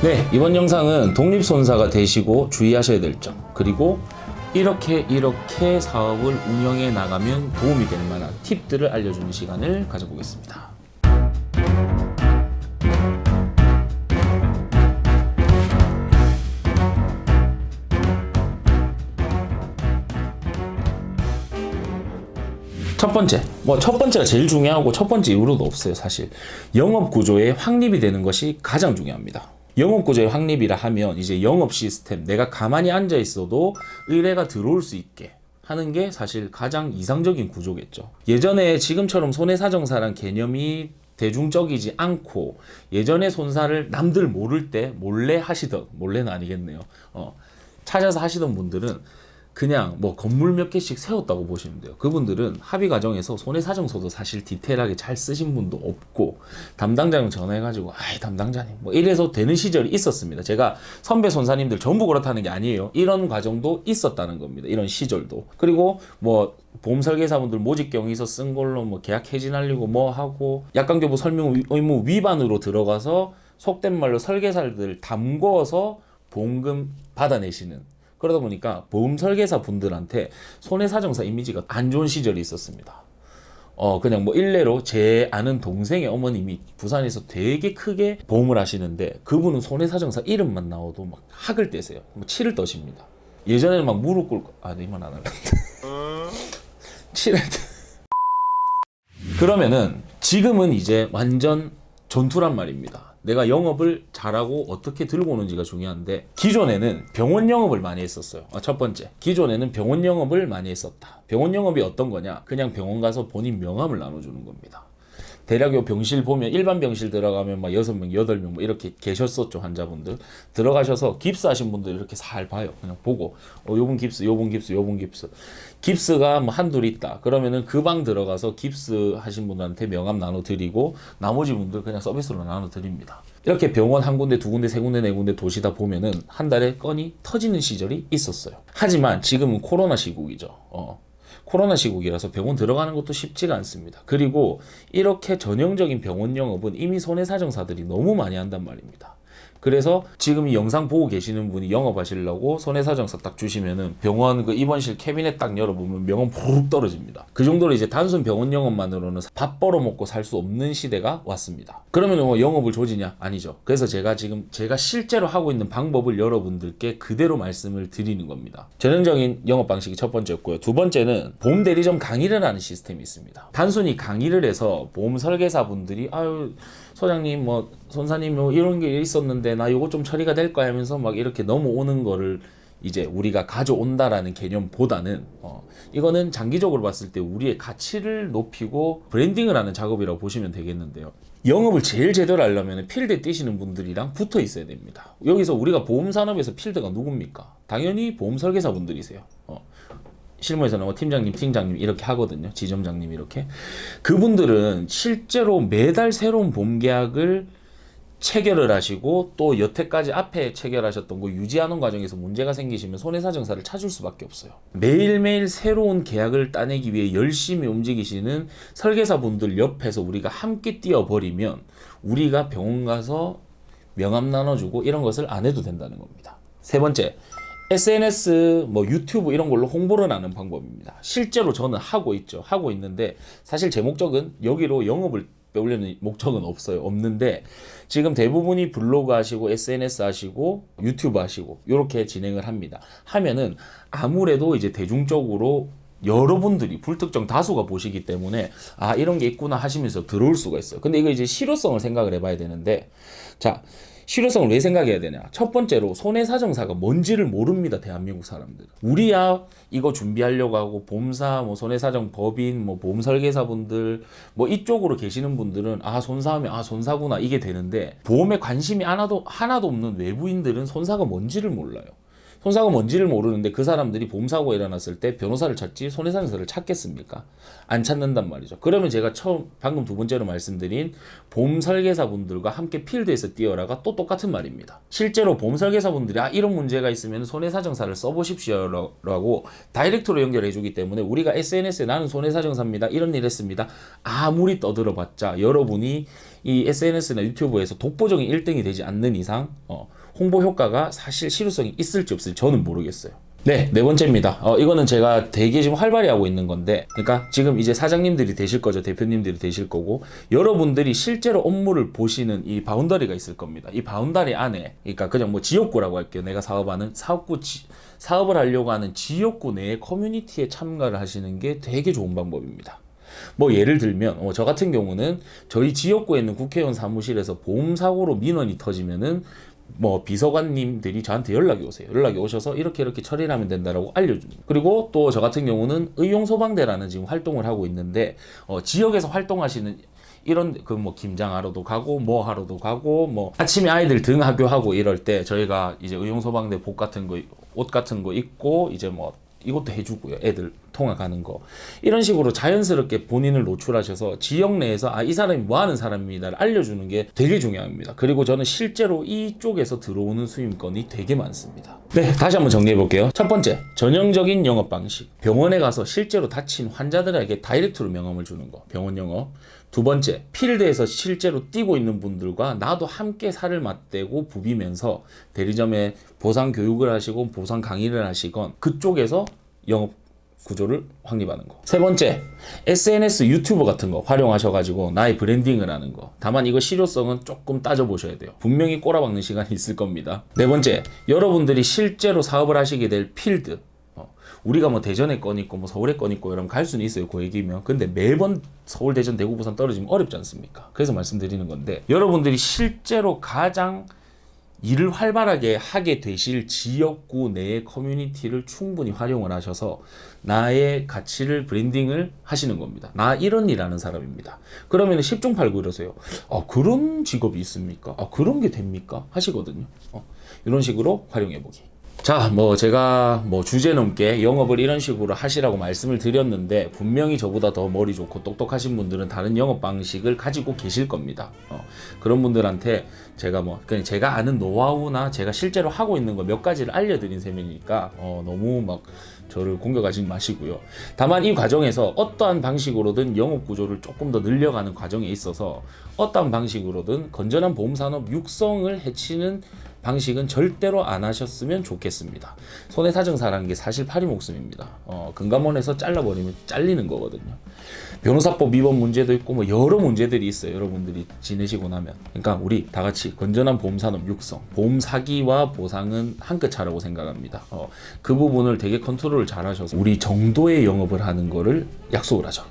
네, 이번 영상은 독립손사가 되시고 주의하셔야 될 점, 그리고 이렇게 사업을 운영해 나가면 도움이 될 만한 팁들을 알려주는 시간을 가져보겠습니다. 첫 번째가 제일 중요하고 첫 번째 이유로도 없어요. 사실 영업 구조의 확립이 되는 것이 가장 중요합니다. 영업 구조의 확립이라 하면 이제 영업 시스템, 내가 가만히 앉아 있어도 의뢰가 들어올 수 있게 하는 게 사실 가장 이상적인 구조겠죠. 예전에 지금처럼 손해사정사란 개념이 대중적이지 않고 예전에 손사를 남들 모를 때 몰래 하시던, 몰래는 아니겠네요. 찾아서 하시던 분들은 그냥 뭐 건물 몇 개씩 세웠다고 보시면 돼요. 그분들은 합의 과정에서 손해사정서도 사실 디테일하게 잘 쓰신 분도 없고, 담당자님 전화해가지고 아이 담당자님 뭐 이래서 되는 시절이 있었습니다. 제가 선배 손사님들 전부 그렇다는 게 아니에요. 이런 과정도 있었다는 겁니다. 이런 시절도. 그리고 뭐 보험설계사분들 모집 경위서 쓴 걸로 뭐 계약 해지하려고 뭐 하고 약관교부 설명 의무 위반으로 들어가서 속된 말로 설계사들 담궈서 보험금 받아내시는, 그러다 보니까 보험 설계사 분들한테 손해사정사 이미지가 안 좋은 시절이 있었습니다. 그냥 뭐 일례로 제 아는 동생의 어머님이 부산에서 되게 크게 보험을 하시는데 그분은 손해사정사 이름만 나와도 막 학을 떼세요. 뭐 치를 떠십니다. 예전에는 막 무릎 꿇고 네, 이만 안 할래. 치를 그러면은 지금은 이제 완전 전투란 말입니다. 내가 영업을 잘하고 어떻게 들고 오는지가 중요한데, 기존에는 병원 영업을 많이 했었어요. 첫 번째, 기존에는 병원 영업을 많이 했었다. 병원 영업이 어떤 거냐? 그냥 병원 가서 본인 명함을 나눠주는 겁니다. 대략 요 병실 보면 일반 병실 들어가면 막 6명, 8명 뭐 이렇게 계셨었죠. 환자분들 들어가셔서 깁스하신 분들 이렇게 살 봐요. 그냥 보고 요분 깁스, 요분 깁스, 요분 깁스. 깁스가 뭐 한둘 있다 그러면은 그 방 들어가서 깁스 하신 분한테 명함 나눠 드리고 나머지 분들 그냥 서비스로 나눠 드립니다. 이렇게 병원 한 군데, 두 군데, 세 군데, 네 군데 도시다 보면은 한 달에 건이 터지는 시절이 있었어요. 하지만 지금은 코로나 시국이죠. 코로나 시국이라서 병원 들어가는 것도 쉽지가 않습니다. 그리고 이렇게 전형적인 병원 영업은 이미 손해사정사들이 너무 많이 한단 말입니다. 그래서 지금 이 영상 보고 계시는 분이 영업하시려고 손해사정사 딱 주시면은 병원 그 입원실 캐비넷 딱 열어보면 명함 푹 떨어집니다. 그 정도로 이제 단순 병원 영업만으로는 밥 벌어먹고 살 수 없는 시대가 왔습니다. 그러면 뭐 영업을 조지냐? 아니죠. 그래서 제가 실제로 하고 있는 방법을 여러분들께 그대로 말씀을 드리는 겁니다. 전형적인 영업 방식이 첫 번째였고요. 두 번째는 보험 대리점 강의를 하는 시스템이 있습니다. 단순히 강의를 해서 보험 설계사분들이 아유 소장님 뭐 손사님 뭐 이런 게 있었는데 나 요거 좀 처리가 될까 하면서 막 이렇게 넘어오는 거를 이제 우리가 가져온다라는 개념보다는 이거는 장기적으로 봤을 때 우리의 가치를 높이고 브랜딩을 하는 작업이라고 보시면 되겠는데요. 영업을 제일 제대로 하려면 필드에 뛰시는 분들이랑 붙어 있어야 됩니다. 여기서 우리가 보험산업에서 필드가 누굽니까? 당연히 보험 설계사 분들이세요. 실무에서는 뭐 팀장님 이렇게 하거든요. 지점장님 이렇게. 그분들은 실제로 매달 새로운 보험 계약을 체결을 하시고 또 여태까지 앞에 체결하셨던 거 유지하는 과정에서 문제가 생기시면 손해사정사를 찾을 수밖에 없어요. 매일매일 새로운 계약을 따내기 위해 열심히 움직이시는 설계사분들 옆에서 우리가 함께 뛰어버리면 우리가 병원 가서 명함 나눠주고 이런 것을 안 해도 된다는 겁니다. 세 번째, SNS, 뭐 유튜브 이런 걸로 홍보를 하는 방법입니다. 실제로 저는 하고 있죠. 하고 있는데 사실 제 목적은 여기로 영업을 빼오려는 목적은 없는데 지금 대부분이 블로그 하시고 SNS 하시고 유튜브 하시고 이렇게 진행을 합니다. 하면은 아무래도 이제 대중적으로 여러분들이 불특정 다수가 보시기 때문에 아 이런 게 있구나 하시면서 들어올 수가 있어요. 근데 이거 이제 실효성을 생각을 해봐야 되는데, 자 실효성을 왜 생각해야 되냐? 첫 번째로 손해사정사가 뭔지를 모릅니다. 대한민국 사람들. 우리야 이거 준비하려고 하고 보험사, 뭐 손해사정 법인, 뭐 보험설계사분들 뭐 이쪽으로 계시는 분들은 아 손사하면 아 손사구나 이게 되는데, 보험에 관심이 하나도 없는 외부인들은 손사가 뭔지를 몰라요. 손사가 뭔지를 모르는데 그 사람들이 보험사고가 일어났을 때 변호사를 찾지 손해사정사를 찾겠습니까? 안 찾는단 말이죠. 그러면 제가 방금 두 번째로 말씀드린 보험 설계사분들과 함께 필드에서 뛰어라가 또 똑같은 말입니다. 실제로 보험 설계사분들이 이런 문제가 있으면 손해사정사를 써보십시오라고 다이렉트로 연결해 주기 때문에 우리가 SNS에 나는 손해사정사입니다. 이런 일 했습니다. 아무리 떠들어봤자 여러분이 이 SNS나 유튜브에서 독보적인 1등이 되지 않는 이상 홍보 효과가 사실 실효성이 있을지 없을지 저는 모르겠어요. 네, 네 번째입니다. 이거는 제가 되게 지금 활발히 하고 있는 건데, 그러니까 지금 이제 사장님들이 되실 거죠. 대표님들이 되실 거고, 여러분들이 실제로 업무를 보시는 이 바운더리가 있을 겁니다. 이 바운더리 안에, 그러니까 그냥 뭐 지역구라고 할게요. 내가 사업하는 사업을 하려고 하는 지역구 내의 커뮤니티에 참가를 하시는 게 되게 좋은 방법입니다. 뭐 예를 들면 저 같은 경우는 저희 지역구에 있는 국회의원 사무실에서 보험사고로 민원이 터지면은 뭐 비서관님들이 저한테 연락이 오세요. 연락이 오셔서 이렇게 처리를 하면 된다라고 알려줍니다. 그리고 또 저 같은 경우는 의용소방대라는 지금 활동을 하고 있는데 지역에서 활동하시는 이런 그 뭐 김장하러도 가고 뭐 하러도 가고 뭐 아침에 아이들 등하교하고 이럴 때 저희가 이제 의용소방대 옷 같은 거 입고 이제 뭐 이것도 해주고요. 애들 통학하는 거 이런 식으로 자연스럽게 본인을 노출하셔서 지역 내에서 이 사람이 뭐 하는 사람입니다를 알려주는 게 되게 중요합니다. 그리고 저는 실제로 이쪽에서 들어오는 수임건이 되게 많습니다. 네, 다시 한번 정리해 볼게요. 첫 번째, 전형적인 영업 방식. 병원에 가서 실제로 다친 환자들에게 다이렉트로 명함을 주는 거, 병원 영업. 두 번째, 필드에서 실제로 뛰고 있는 분들과 나도 함께 살을 맞대고 부비면서 대리점에 보상 교육을 하시고 보상 강의를 하시건 그쪽에서 영업 구조를 확립하는 거. 세 번째, SNS 유튜브 같은 거 활용하셔가지고 나의 브랜딩을 하는 거. 다만 이거 실효성은 조금 따져보셔야 돼요. 분명히 꼬라박는 시간이 있을 겁니다. 네 번째, 여러분들이 실제로 사업을 하시게 될 필드. 우리가 뭐 대전에 건 있고 뭐 서울에 건 있고 이러면 갈 수는 있어요. 그 얘기면. 근데 매번 서울, 대전, 대구, 부산 떨어지면 어렵지 않습니까? 그래서 말씀드리는 건데, 여러분들이 실제로 가장 일을 활발하게 하게 되실 지역구 내의 커뮤니티를 충분히 활용을 하셔서 나의 가치를 브랜딩을 하시는 겁니다. 나 이런 일 하는 사람입니다. 그러면 10중 8구 이러세요. 그런 직업이 있습니까? 그런 게 됩니까? 하시거든요. 이런 식으로 활용해보기. 자, 뭐 제가 뭐 주제 넘게 영업을 이런 식으로 하시라고 말씀을 드렸는데, 분명히 저보다 더 머리 좋고 똑똑하신 분들은 다른 영업 방식을 가지고 계실 겁니다. 그런 분들한테 제가 그냥 제가 아는 노하우나 제가 실제로 하고 있는 거 몇 가지를 알려드린 셈이니까 너무 막 저를 공격하지 마시고요. 다만 이 과정에서 어떠한 방식으로든 영업 구조를 조금 더 늘려가는 과정에 있어서 어떠한 방식으로든 건전한 보험산업 육성을 해치는 방식은 절대로 안 하셨으면 좋겠습니다. 손해 사정사라는 게 사실 파리 목숨입니다. 금감원에서 잘라버리면 잘리는 거거든요. 변호사법 위반 문제도 있고 뭐 여러 문제들이 있어요. 여러분들이 지내시고 나면. 그러니까 우리 다 같이 건전한 보험산업 육성, 보험 사기와 보상은 한 끗 차라고 생각합니다. 그 부분을 되게 컨트롤을 잘 하셔서 우리 정도의 영업을 하는 거를 약속을 하죠.